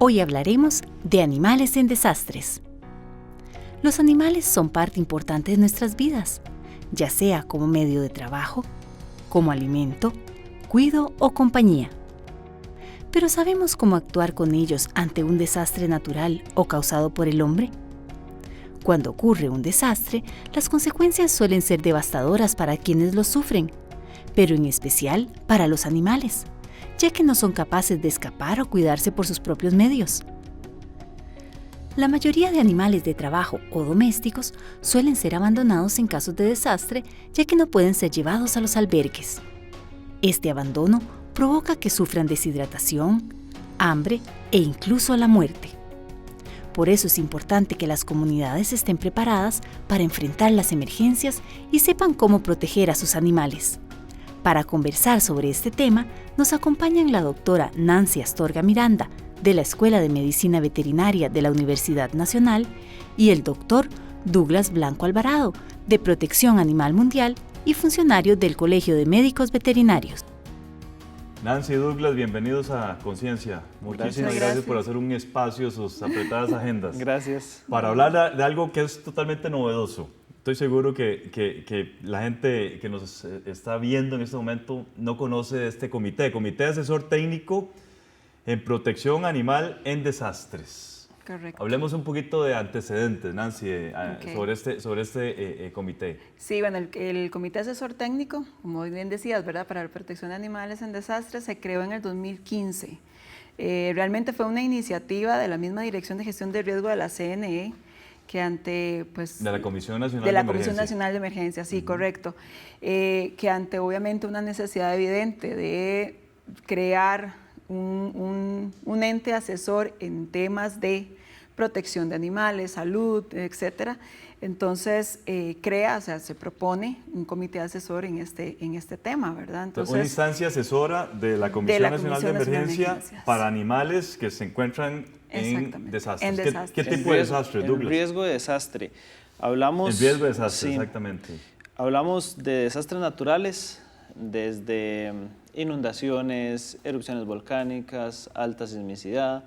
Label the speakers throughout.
Speaker 1: Hoy hablaremos de animales en desastres. Los animales son parte importante de nuestras vidas, ya sea como medio de trabajo, como alimento, cuido o compañía. ¿Pero sabemos cómo actuar con ellos ante un desastre natural o causado por el hombre? Cuando ocurre un desastre, las consecuencias suelen ser devastadoras para quienes lo sufren, pero en especial para los animales, ya que no son capaces de escapar o cuidarse por sus propios medios. La mayoría de animales de trabajo o domésticos suelen ser abandonados en casos de desastre, ya que no pueden ser llevados a los albergues. Este abandono provoca que sufran deshidratación, hambre e incluso la muerte. Por eso es importante que las comunidades estén preparadas para enfrentar las emergencias y sepan cómo proteger a sus animales. Para conversar sobre este tema, nos acompañan la doctora Nancy Astorga Miranda, de la Escuela de Medicina Veterinaria de la Universidad Nacional, y el doctor Douglas Blanco Alvarado, de Protección Animal Mundial y funcionario del Colegio de Médicos Veterinarios.
Speaker 2: Nancy y Douglas, bienvenidos a Conciencia. Muchísimas gracias por hacer un espacio en sus apretadas agendas.
Speaker 3: Gracias.
Speaker 2: Para hablar de algo que es totalmente novedoso. Estoy seguro que la gente que nos está viendo en este momento no conoce este comité. Comité Asesor Técnico en Protección Animal en Desastres.
Speaker 4: Correcto.
Speaker 2: Hablemos un poquito de antecedentes, Nancy, sobre este comité.
Speaker 4: Sí, bueno, el Comité Asesor Técnico, como bien decías, ¿verdad?, para la protección de animales en desastres, se creó en el 2015. Realmente fue una iniciativa de la misma Dirección de Gestión de Riesgo de la CNE, que ante, pues...
Speaker 2: De la Comisión Nacional
Speaker 4: de la Comisión Nacional de Emergencia, sí, correcto. Que ante, obviamente, una necesidad evidente de crear un ente asesor en temas de protección de animales, salud, etcétera. Entonces, se propone un comité asesor en este tema, ¿verdad? Entonces,
Speaker 2: una instancia asesora de la Comisión Nacional de Emergencia para animales que se encuentran en desastres. ¿Qué tipo de desastre, Douglas?
Speaker 3: En riesgo de desastre. Hablamos...
Speaker 2: En riesgo de desastre, sí,
Speaker 3: sí,
Speaker 2: exactamente.
Speaker 3: Hablamos de desastres naturales, desde inundaciones, erupciones volcánicas, alta sismicidad,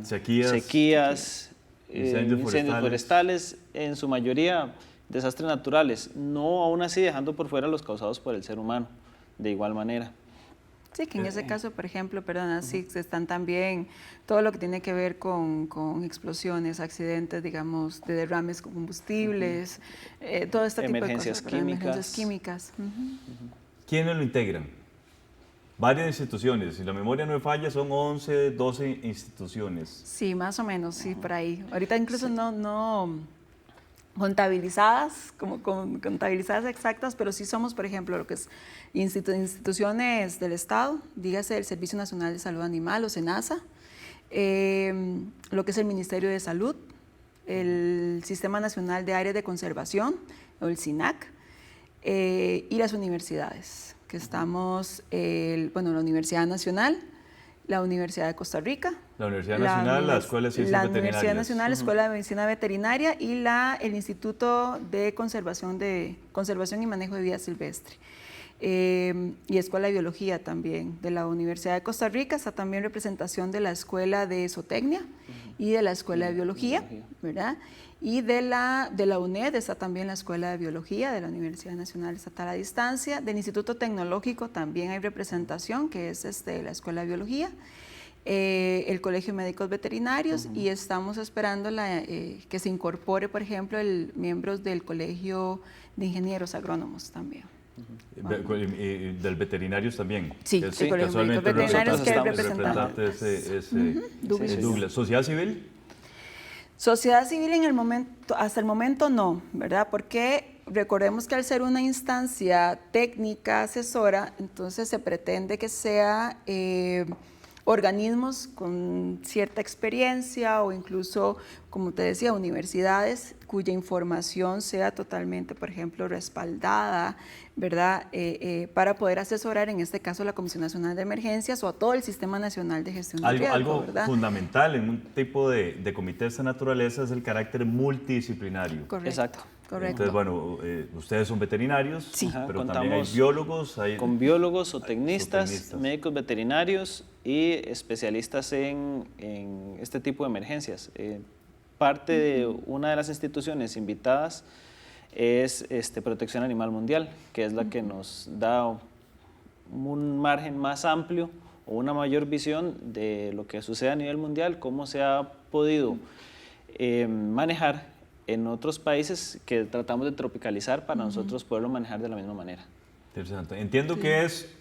Speaker 3: sequías, incendios forestales, en su mayoría desastres naturales, no aún así dejando por fuera los causados por el ser humano, de igual manera.
Speaker 4: Sí, que en ese caso, por ejemplo, sí están también todo lo que tiene que ver con explosiones, accidentes, digamos, de derrames de combustibles, todo este tipo de cosas. Emergencias químicas.
Speaker 2: ¿Quiénes lo integran? Varias instituciones, si la memoria no me falla, son 11, 12 instituciones.
Speaker 4: Sí, más o menos, sí, por ahí. Ahorita incluso sí, no contabilizadas, como contabilizadas exactas, pero sí somos, por ejemplo, lo que es instituciones del Estado, dígase el Servicio Nacional de Salud Animal o SENASA, lo que es el Ministerio de Salud, el Sistema Nacional de Áreas de Conservación, o el SINAC, y las universidades, que estamos, la Universidad Nacional, la Universidad de Costa Rica,
Speaker 2: la Universidad Nacional, la Escuela de Ciencias Veterinarias,
Speaker 4: la Universidad Nacional, la Escuela de Medicina Veterinaria y el Instituto de Conservación y Manejo de Vida Silvestre. Y Escuela de Biología también. De la Universidad de Costa Rica está también representación de la Escuela de Zootecnia y de la Escuela de Biología, ¿verdad? Y de la UNED está también la Escuela de Biología, de la Universidad Nacional Estatal a Distancia. Del Instituto Tecnológico también hay representación, que es la Escuela de Biología, el Colegio de Médicos Veterinarios, y estamos esperando que se incorpore, por ejemplo, miembros del Colegio de Ingenieros Agrónomos también.
Speaker 2: Del veterinarios también.
Speaker 4: Sí, el Colegio de Médicos Veterinarios, que es representante.
Speaker 2: Douglas. ¿Sociedad civil?
Speaker 4: Sociedad civil hasta el momento no, ¿verdad? Porque recordemos que al ser una instancia técnica asesora, entonces se pretende que sea organismos con cierta experiencia o incluso, como te decía, universidades cuya información sea totalmente, por ejemplo, respaldada, ¿verdad? Para poder asesorar, en este caso, la Comisión Nacional de Emergencias o a todo el Sistema Nacional de Gestión de Riesgo,
Speaker 2: algo
Speaker 4: ¿verdad?
Speaker 2: Fundamental en un tipo de comité de esta naturaleza es el carácter multidisciplinario.
Speaker 4: Correcto.
Speaker 3: Exacto.
Speaker 4: Correcto.
Speaker 2: Entonces, bueno, ustedes son veterinarios,
Speaker 4: sí.
Speaker 2: pero también hay biólogos.
Speaker 3: Con biólogos, zootecnistas, médicos veterinarios y especialistas en este tipo de emergencias. Parte de una de las instituciones invitadas es Protección Animal Mundial, que es la que nos da un margen más amplio o una mayor visión de lo que sucede a nivel mundial, cómo se ha podido manejar en otros países que tratamos de tropicalizar para nosotros poderlo manejar de la misma manera.
Speaker 2: Interesante. Entiendo que es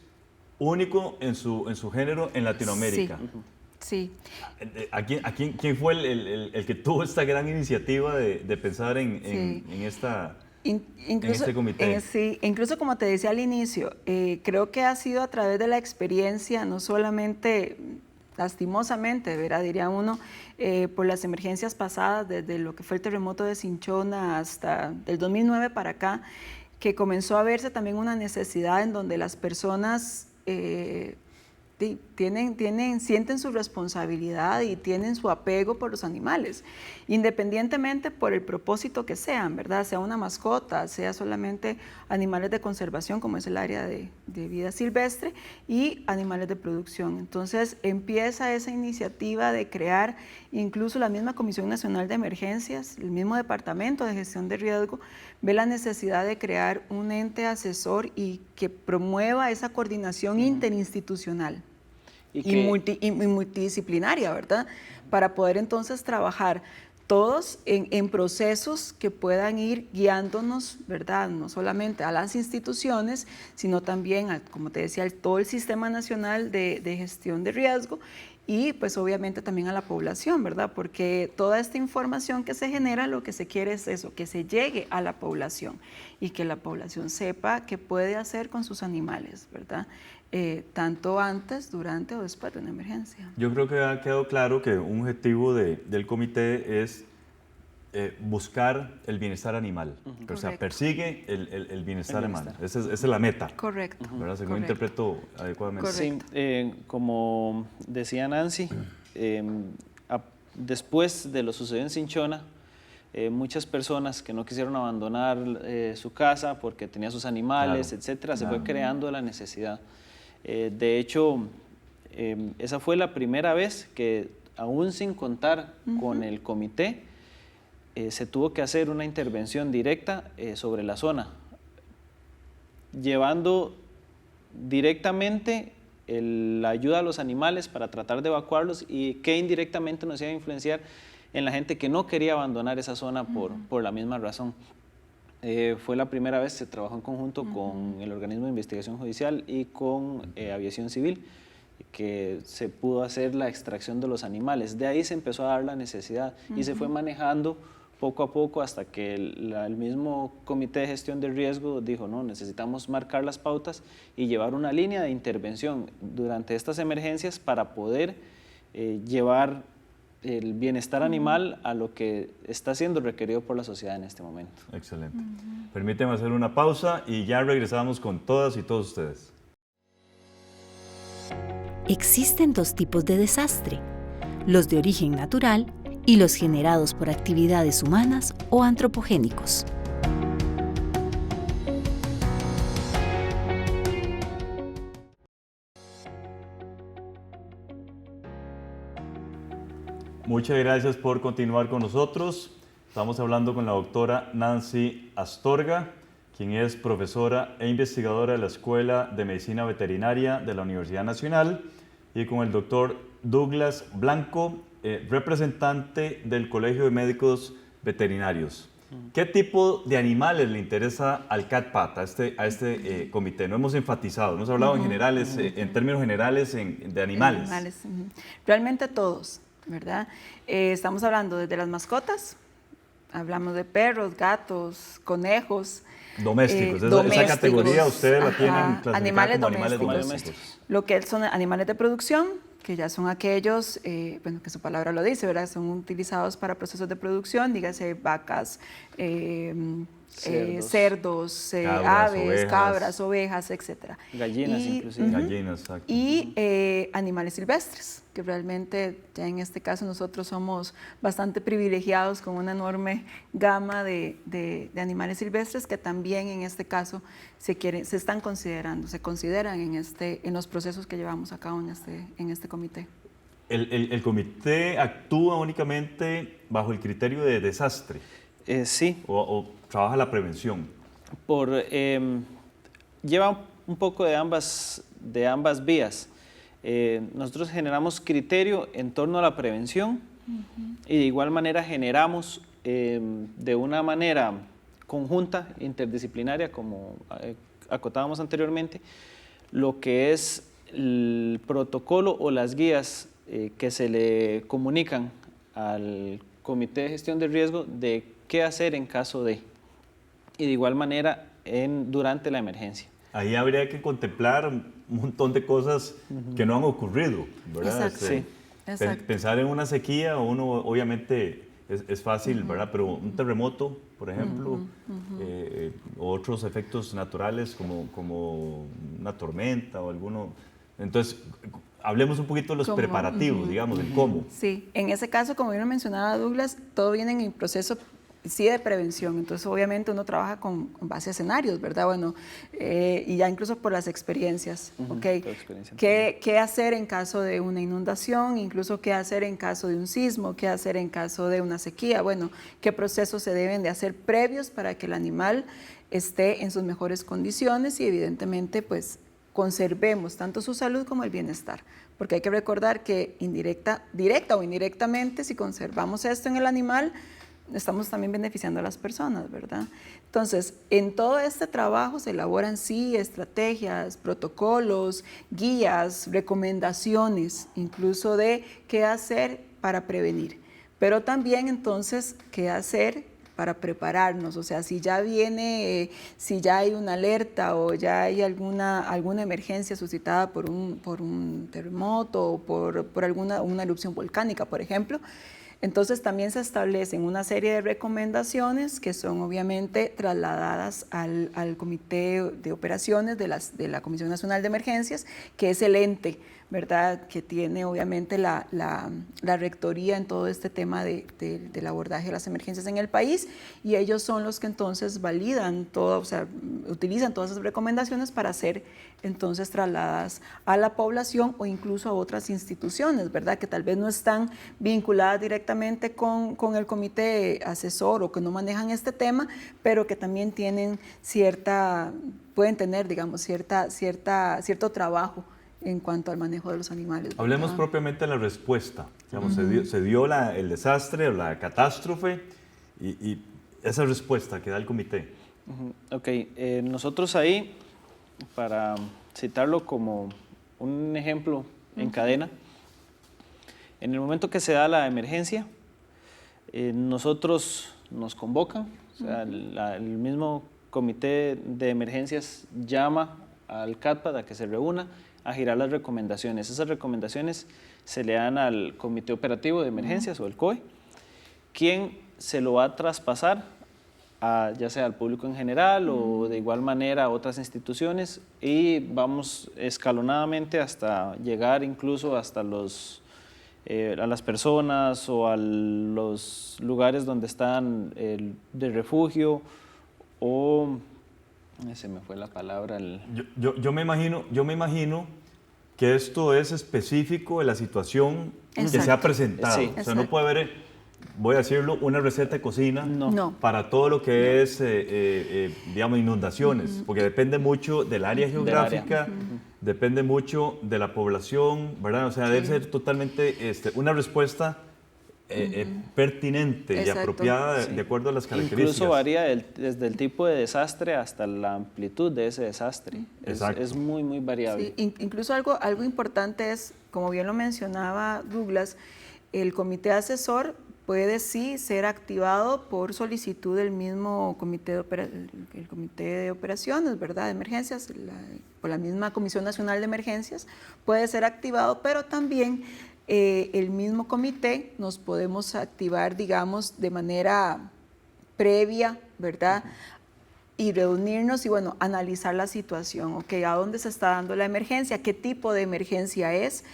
Speaker 2: único en su género en Latinoamérica.
Speaker 4: Sí.
Speaker 2: ¿Quién fue el que tuvo esta gran iniciativa de pensar en este comité?
Speaker 4: Sí, incluso como te decía al inicio, creo que ha sido a través de la experiencia, no solamente lastimosamente, ¿verdad? Diría uno, por las emergencias pasadas, desde lo que fue el terremoto de Cinchona hasta el 2009 para acá, que comenzó a verse también una necesidad en donde las personas sienten su responsabilidad y tienen su apego por los animales, independientemente por el propósito que sean, ¿verdad? Sea una mascota, sea solamente animales de conservación, como es el área de vida silvestre, y animales de producción. Entonces empieza esa iniciativa de crear incluso la misma Comisión Nacional de Emergencias, el mismo Departamento de Gestión de Riesgo, ve la necesidad de crear un ente asesor y que promueva esa coordinación interinstitucional y multidisciplinaria, ¿verdad? Para poder entonces trabajar todos en procesos que puedan ir guiándonos, ¿verdad? No solamente a las instituciones, sino también, como te decía, todo el Sistema Nacional de Gestión de Riesgo y pues obviamente también a la población, ¿verdad? Porque toda esta información que se genera, lo que se quiere es eso, que se llegue a la población y que la población sepa qué puede hacer con sus animales, ¿verdad? Tanto antes, durante o después de una emergencia.
Speaker 2: Yo creo que ha quedado claro que un objetivo del comité es buscar el bienestar animal, o sea, persigue el bienestar animal, esa es la meta.
Speaker 4: Correcto.
Speaker 2: ¿Verdad? Según interpreto adecuadamente.
Speaker 3: Sí, como decía Nancy, después de lo sucedido en Cinchona, muchas personas que no quisieron abandonar su casa porque tenía sus animales, etcétera, se fue creando la necesidad. De hecho, esa fue la primera vez que, aún sin contar con el comité, se tuvo que hacer una intervención directa sobre la zona, llevando directamente la ayuda a los animales para tratar de evacuarlos y que indirectamente nos iba a influenciar en la gente que no quería abandonar esa zona por la misma razón. Fue la primera vez que se trabajó en conjunto con el organismo de investigación judicial y con aviación civil, que se pudo hacer la extracción de los animales. De ahí se empezó a dar la necesidad y se fue manejando poco a poco hasta que el mismo Comité de Gestión de Riesgo dijo, no, necesitamos marcar las pautas y llevar una línea de intervención durante estas emergencias para poder llevar el bienestar animal a lo que está siendo requerido por la sociedad en este momento.
Speaker 2: Excelente. Permíteme hacer una pausa y ya regresamos con todas y todos ustedes.
Speaker 1: Existen dos tipos de desastre, los de origen natural y los generados por actividades humanas o antropogénicos.
Speaker 2: Muchas gracias por continuar con nosotros. Estamos hablando con la doctora Nancy Astorga, quien es profesora e investigadora de la Escuela de Medicina Veterinaria de la Universidad Nacional, y con el doctor Douglas Blanco, representante del Colegio de Médicos Veterinarios. ¿Qué tipo de animales le interesa al CATPAT, a este comité? No hemos enfatizado, hemos hablado en generales, en términos generales de animales.
Speaker 4: Realmente todos, ¿verdad? Estamos hablando desde las mascotas, hablamos de perros, gatos, conejos.
Speaker 2: Domésticos, esa categoría ustedes la tienen clasificada
Speaker 4: animales
Speaker 2: como
Speaker 4: domésticos.
Speaker 2: animales domésticos.
Speaker 4: Lo que son animales de producción, que ya son aquellos, bueno, que su palabra lo dice, ¿verdad? Son utilizados para procesos de producción, dígase vacas, cerdos,
Speaker 2: Cabras,
Speaker 4: aves,
Speaker 2: ovejas.
Speaker 4: cabras, ovejas, etc.
Speaker 3: Gallinas inclusive.
Speaker 2: Gallinas, exacto.
Speaker 4: Y animales silvestres, que realmente ya en este caso nosotros somos bastante privilegiados con una enorme gama de animales silvestres que también en este caso se consideran en los procesos que llevamos a cabo en este comité.
Speaker 2: El comité actúa únicamente bajo el criterio de desastre
Speaker 3: Sí,
Speaker 2: o trabaja la prevención.
Speaker 3: Lleva un poco de ambas vías. Nosotros generamos criterio en torno a la prevención y de igual manera generamos de una manera conjunta, interdisciplinaria, como acotábamos anteriormente, lo que es el protocolo o las guías que se le comunican al Comité de Gestión de Riesgo de qué hacer en caso de, y de igual manera durante la emergencia.
Speaker 2: Ahí habría que contemplar un montón de cosas que no han ocurrido, ¿verdad?
Speaker 4: Exacto. Sí. Exacto.
Speaker 2: Pensar en una sequía, uno obviamente es fácil, ¿verdad? Pero un terremoto, por ejemplo, otros efectos naturales como una tormenta o alguno. Entonces, hablemos un poquito de los preparativos, digamos, del cómo.
Speaker 4: Sí, en ese caso, como bien lo mencionaba Douglas, todo viene en el proceso sí de prevención, entonces obviamente uno trabaja con base a escenarios, ¿verdad? Bueno, y ya incluso por las experiencias, ¿ok? ¿Qué hacer en caso de una inundación? Incluso qué hacer en caso de un sismo, qué hacer en caso de una sequía, bueno, qué procesos se deben de hacer previos para que el animal esté en sus mejores condiciones y evidentemente pues conservemos tanto su salud como el bienestar, porque hay que recordar que directa o indirectamente, si conservamos esto en el animal, estamos también beneficiando a las personas, ¿verdad? Entonces, en todo este trabajo se elaboran sí estrategias, protocolos, guías, recomendaciones, incluso de qué hacer para prevenir, pero también entonces qué hacer para prepararnos, o sea, si ya hay una alerta o ya hay alguna emergencia suscitada por un terremoto o por una erupción volcánica, por ejemplo. Entonces también se establecen una serie de recomendaciones que son obviamente trasladadas al Comité de Operaciones de la Comisión Nacional de Emergencias, que es el ente, ¿verdad?, que tiene obviamente la rectoría en todo este tema del abordaje de las emergencias en el país, y ellos son los que entonces validan todo, o sea, utilizan todas esas recomendaciones para ser entonces trasladadas a la población o incluso a otras instituciones, ¿verdad?, que tal vez no están vinculadas directamente con el comité asesor o que no manejan este tema, pero que también tienen pueden tener, digamos, cierto trabajo en cuanto al manejo de los animales, ¿verdad?
Speaker 2: Hablemos propiamente de la respuesta. Digamos, se dio el desastre o la catástrofe y esa respuesta que da el comité.
Speaker 3: Ok, nosotros ahí, para citarlo como un ejemplo en cadena, en el momento que se da la emergencia, nosotros nos convocan, o sea, el mismo comité de emergencias llama al CATPAD a que se reúna a girar las recomendaciones. Esas recomendaciones se le dan al Comité Operativo de Emergencias o el COE, quien se lo va a traspasar ya sea al público en general o de igual manera a otras instituciones, y vamos escalonadamente hasta llegar incluso hasta a las personas o a los lugares donde están de refugio o... Se me fue la palabra.
Speaker 2: Yo me imagino que esto es específico de la situación que se ha presentado.
Speaker 3: Sí.
Speaker 2: O sea, no puede haber, voy a decirlo, una receta de cocina para todo lo que es, digamos, inundaciones, porque depende mucho del área geográfica, depende mucho de la población, ¿verdad? O sea, debe ser totalmente una respuesta pertinente y apropiada de acuerdo a las características.
Speaker 3: Incluso varía desde el tipo de desastre hasta la amplitud de ese desastre. Es muy, muy variable.
Speaker 4: Sí, incluso algo importante es, como bien lo mencionaba Douglas, el comité asesor puede sí ser activado por solicitud del mismo comité de operaciones, ¿verdad?, de emergencias, por la misma Comisión Nacional de Emergencias, puede ser activado, pero también el mismo comité nos podemos activar, digamos, de manera previa, ¿verdad?, y reunirnos y bueno, analizar la situación, ¿ok? ¿A dónde se está dando la emergencia? ¿Qué tipo de emergencia es?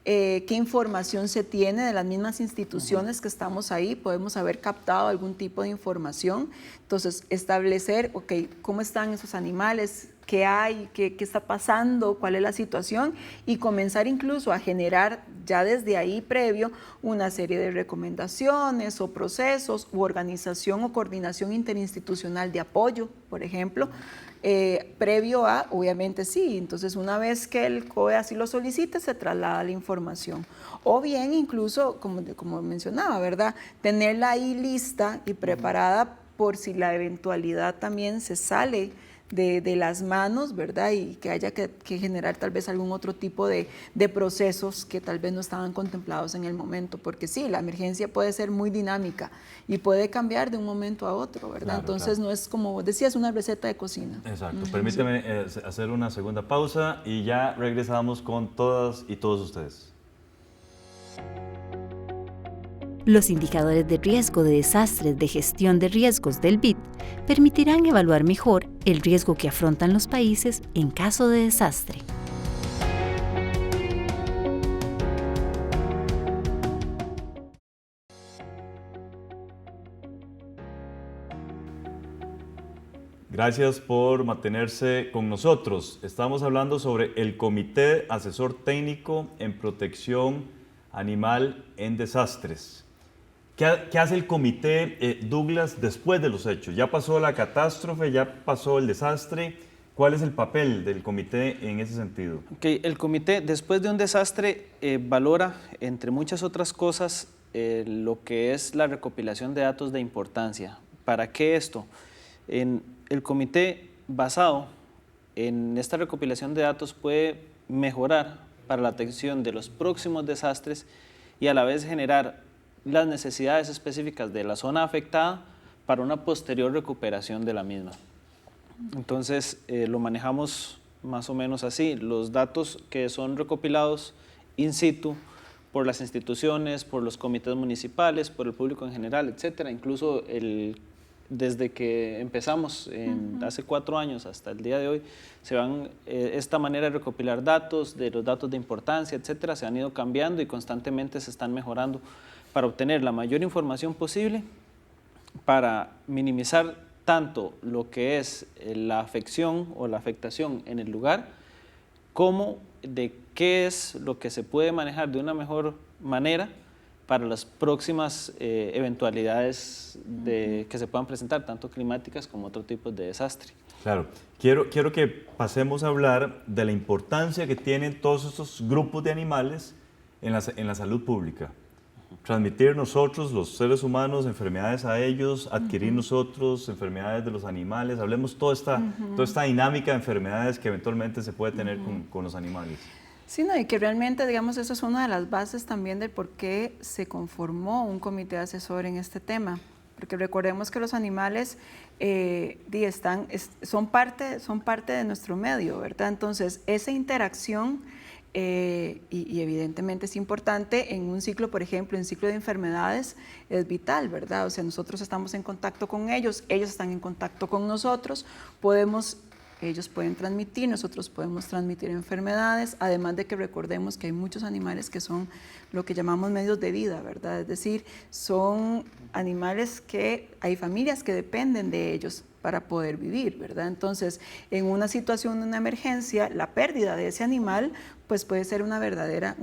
Speaker 4: ¿Qué información se tiene de las mismas instituciones que estamos ahí? Podemos haber captado algún tipo de información. Entonces, establecer, ok, ¿cómo están esos animales? ¿Qué hay? ¿Qué está pasando? ¿Cuál es la situación? Y comenzar incluso a generar ya desde ahí previo una serie de recomendaciones o procesos u organización o coordinación interinstitucional de apoyo, por ejemplo, previo a, obviamente sí, entonces una vez que el COE así lo solicite, se traslada la información. O bien incluso, como mencionaba, ¿verdad? Tenerla ahí lista y preparada por si la eventualidad también se sale de las manos, ¿verdad? Y que haya que generar tal vez algún otro tipo de procesos que tal vez no estaban contemplados en el momento, porque sí, la emergencia puede ser muy dinámica y puede cambiar de un momento a otro, ¿verdad?
Speaker 2: Claro,
Speaker 4: Entonces
Speaker 2: claro.
Speaker 4: no es como decías, una receta de cocina.
Speaker 2: Exacto. Permíteme hacer una segunda pausa y ya regresamos con todas y todos ustedes.
Speaker 1: Los indicadores de riesgo de desastres de gestión de riesgos del BID permitirán evaluar mejor el riesgo que afrontan los países en caso de desastre.
Speaker 2: Gracias por mantenerse con nosotros. Estamos hablando sobre el Comité Asesor Técnico en Protección Animal en Desastres. ¿Qué hace el comité, Douglas, después de los hechos? Ya pasó la catástrofe, ya pasó el desastre. ¿Cuál es el papel del comité en ese sentido?
Speaker 3: Okay, el comité, después de un desastre, valora, entre muchas otras cosas, lo que es la recopilación de datos de importancia. ¿Para qué esto? El comité, basado en esta recopilación de datos, puede mejorar para la atención de los próximos desastres y a la vez generar las necesidades específicas de la zona afectada para una posterior recuperación de la misma. Entonces, lo manejamos más o menos así. Los datos que son recopilados in situ por las instituciones, por los comités municipales, por el público en general, etcétera. Incluso desde que empezamos hace 4 años hasta el día de hoy, esta manera de recopilar datos, de los datos de importancia, etcétera, se han ido cambiando y constantemente se están mejorando para obtener la mayor información posible, para minimizar tanto lo que es la afección o la afectación en el lugar, como de qué es lo que se puede manejar de una mejor manera para las próximas eventualidades que se puedan presentar, tanto climáticas como otro tipo de desastre.
Speaker 2: Claro, quiero que pasemos a hablar de la importancia que tienen todos estos grupos de animales en la salud pública. Transmitir nosotros, los seres humanos, enfermedades a ellos, adquirir nosotros enfermedades de los animales. Hablemos toda esta dinámica de enfermedades que eventualmente se puede tener con los animales.
Speaker 4: Sí, no, y que realmente, digamos, eso es una de las bases también del por qué se conformó un comité asesor en este tema. Porque recordemos que los animales son parte de nuestro medio, ¿verdad? Entonces, esa interacción, y evidentemente es importante en un ciclo, por ejemplo, en ciclo de enfermedades, es vital, ¿verdad? O sea, nosotros estamos en contacto con ellos están en contacto con nosotros, ellos pueden transmitir, nosotros podemos transmitir enfermedades, además de que recordemos que hay muchos animales que son lo que llamamos medios de vida, ¿verdad? Es decir, son animales que hay familias que dependen de ellos para poder vivir, ¿verdad? Entonces, en una situación de una emergencia, la pérdida de ese animal pues puede ser un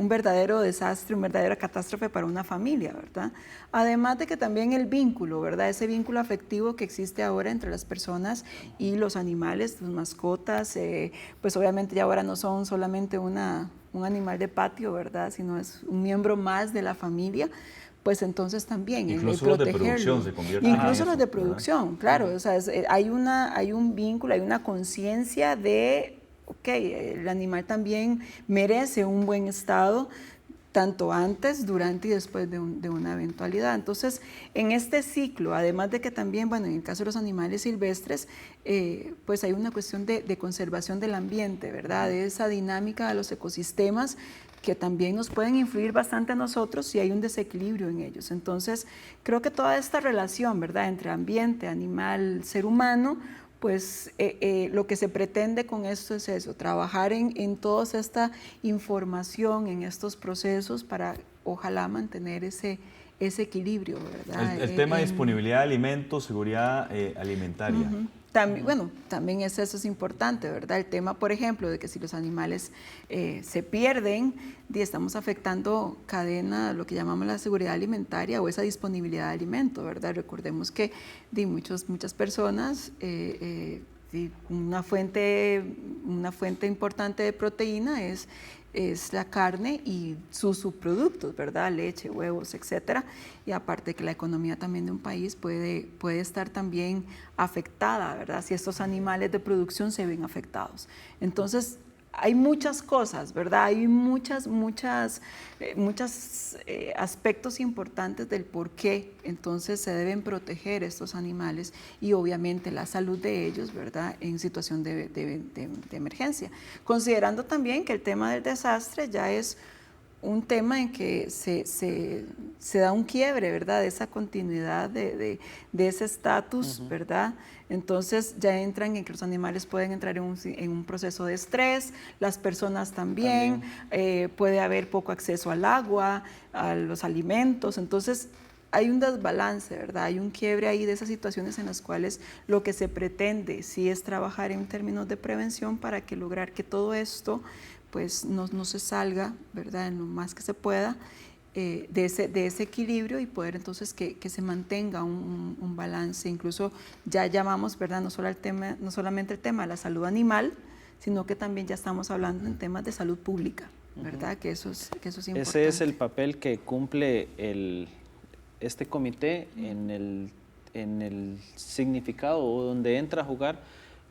Speaker 4: verdadero desastre, una verdadera catástrofe para una familia, ¿verdad? Además de que también el vínculo, ¿verdad? Ese vínculo afectivo que existe ahora entre las personas y los animales, sus mascotas, pues obviamente ya ahora no son solamente un animal de patio, ¿verdad? Sino es un miembro más de la familia. Pues entonces también
Speaker 2: incluso los de producción se convierten en
Speaker 4: incluso
Speaker 2: eso,
Speaker 4: los de producción, claro, o sea, hay un vínculo, hay una conciencia de, ok, el animal también merece un buen estado, tanto antes, durante y después de una eventualidad. Entonces, en este ciclo, además de que también, bueno, en el caso de los animales silvestres, pues hay una cuestión de conservación del ambiente, ¿verdad? De esa dinámica de los ecosistemas que también nos pueden influir bastante a nosotros si hay un desequilibrio en ellos. Entonces, creo que toda esta relación, ¿verdad?, entre ambiente, animal, ser humano, pues lo que se pretende con esto es eso, trabajar en toda esta información, en estos procesos para ojalá mantener ese equilibrio, ¿verdad?
Speaker 2: El tema de disponibilidad de alimentos, seguridad alimentaria.
Speaker 4: También, bueno, también eso es importante, ¿verdad? El tema, por ejemplo, de que si los animales se pierden, estamos afectando cadena, lo que llamamos la seguridad alimentaria o esa disponibilidad de alimento, ¿verdad? Recordemos que muchas personas, una fuente importante de proteína es la carne y sus subproductos, ¿verdad? Leche, huevos, etcétera. Y aparte que la economía también de un país puede estar también afectada, ¿verdad? Si estos animales de producción se ven afectados. Entonces, hay muchas cosas, ¿verdad? Hay muchos aspectos importantes del por qué entonces se deben proteger estos animales y obviamente la salud de ellos, ¿verdad? En situación de emergencia. Considerando también que el tema del desastre ya es un tema en que se da un quiebre, ¿verdad? De esa continuidad, de ese estatus, ¿verdad? Entonces ya entran en que los animales pueden entrar en un proceso de estrés, las personas también. Puede haber poco acceso al agua, a los alimentos, entonces hay un desbalance, ¿verdad? Hay un quiebre ahí de esas situaciones en las cuales lo que se pretende sí es trabajar en términos de prevención para que lograr que todo esto pues no se salga, ¿verdad? En lo más que se pueda de ese equilibrio y poder entonces que se mantenga un balance. Incluso ya llamamos, ¿verdad? No solamente el tema de la salud animal, sino que también ya estamos hablando en temas de salud pública, ¿verdad? Que eso es importante.
Speaker 3: Ese es el papel que cumple este comité en el significado o donde entra a jugar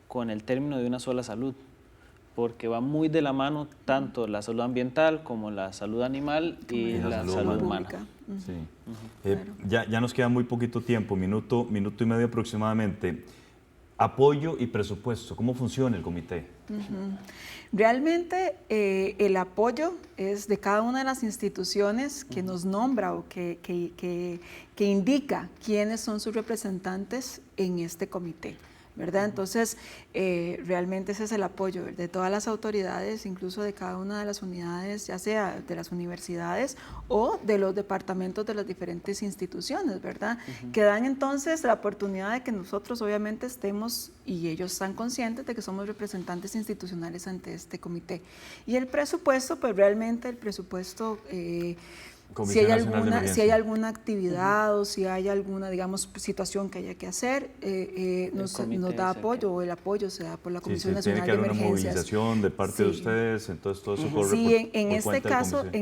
Speaker 3: con el término de una sola salud, porque va muy de la mano tanto la salud ambiental como la salud animal y la salud humana.
Speaker 2: Sí. Claro. Ya nos queda muy poquito tiempo, minuto y medio aproximadamente. Apoyo y presupuesto, ¿cómo funciona el comité?
Speaker 4: Realmente el apoyo es de cada una de las instituciones que nos nombra o que indica quiénes son sus representantes en este comité, ¿verdad? Entonces, realmente ese es el apoyo de todas las autoridades, incluso de cada una de las unidades, ya sea de las universidades o de los departamentos de las diferentes instituciones, ¿verdad? Que dan entonces la oportunidad de que nosotros obviamente estemos, y ellos están conscientes de que somos representantes institucionales ante este comité. Y el presupuesto, pues realmente el presupuesto... Si hay alguna actividad o si hay alguna, digamos, situación que haya que hacer, nos da apoyo o el apoyo se da por la Comisión Nacional de Emergencias.
Speaker 2: Tiene que haber una movilización de parte de ustedes, entonces todo eso corre
Speaker 4: Sí, en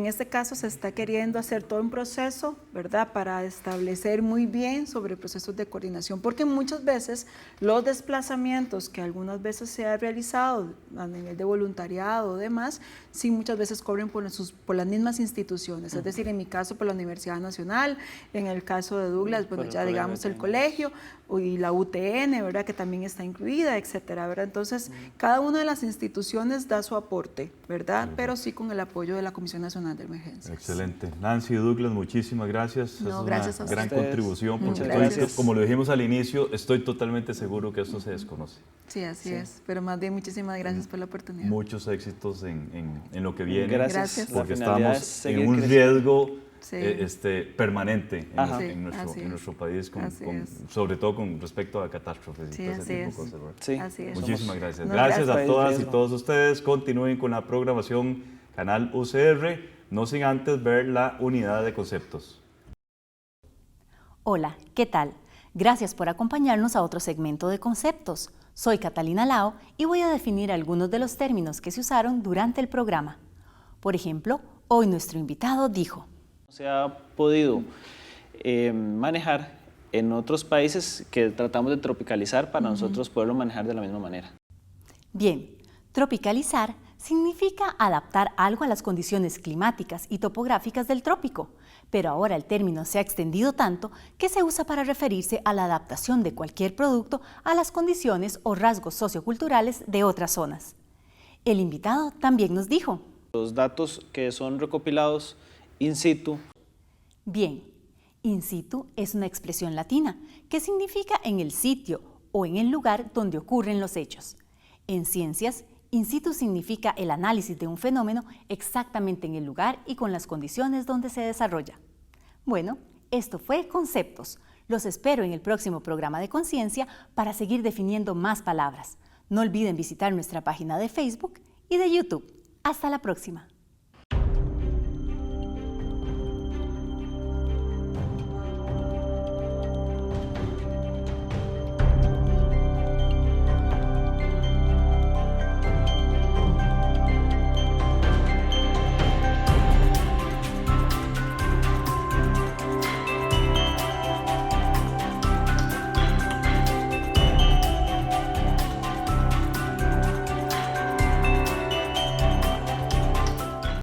Speaker 4: este caso se está queriendo hacer todo un proceso, ¿verdad?, para establecer muy bien sobre procesos de coordinación, porque muchas veces los desplazamientos que algunas veces se ha realizado a nivel de voluntariado o demás, sí muchas veces corren por las mismas instituciones, es decir, en mi caso por la Universidad Nacional, en el caso de Douglas, bueno, ya digamos el colegio y la UTN, ¿verdad?, que también está incluida, etcétera, ¿verdad? Entonces, cada una de las instituciones da su aporte, ¿verdad? Pero sí con el apoyo de la Comisión Nacional de Emergencias.
Speaker 2: Excelente. Nancy, Douglas, muchísimas gracias.
Speaker 4: Gracias
Speaker 2: es una gran contribución, porque como lo dijimos al inicio, estoy totalmente seguro que esto se desconoce.
Speaker 4: Sí, así es, pero más bien muchísimas gracias por la oportunidad.
Speaker 2: Muchos éxitos en lo que viene.
Speaker 3: Gracias.
Speaker 2: Porque estamos en un riesgo permanente en nuestro país, sobre todo con respecto a catástrofes y todo ese tipo de cosas.
Speaker 3: Sí.
Speaker 4: Así es.
Speaker 2: Muchísimas gracias. Gracias a todas y todos ustedes. Continúen con la programación Canal UCR, no sin antes ver la unidad de conceptos.
Speaker 1: Hola, ¿qué tal? Gracias por acompañarnos a otro segmento de conceptos. Soy Catalina Lao y voy a definir algunos de los términos que se usaron durante el programa. Por ejemplo, hoy nuestro invitado dijo:
Speaker 3: se ha podido manejar en otros países que tratamos de tropicalizar para nosotros poderlo manejar de la misma manera.
Speaker 1: Bien, tropicalizar significa adaptar algo a las condiciones climáticas y topográficas del trópico, pero ahora el término se ha extendido tanto que se usa para referirse a la adaptación de cualquier producto a las condiciones o rasgos socioculturales de otras zonas. El invitado también nos dijo:
Speaker 3: los datos que son recopilados in situ.
Speaker 1: Bien, in situ es una expresión latina que significa en el sitio o en el lugar donde ocurren los hechos. En ciencias, in situ significa el análisis de un fenómeno exactamente en el lugar y con las condiciones donde se desarrolla. Bueno, esto fue Conceptos. Los espero en el próximo programa de Conciencia para seguir definiendo más palabras. No olviden visitar nuestra página de Facebook y de YouTube. Hasta la próxima.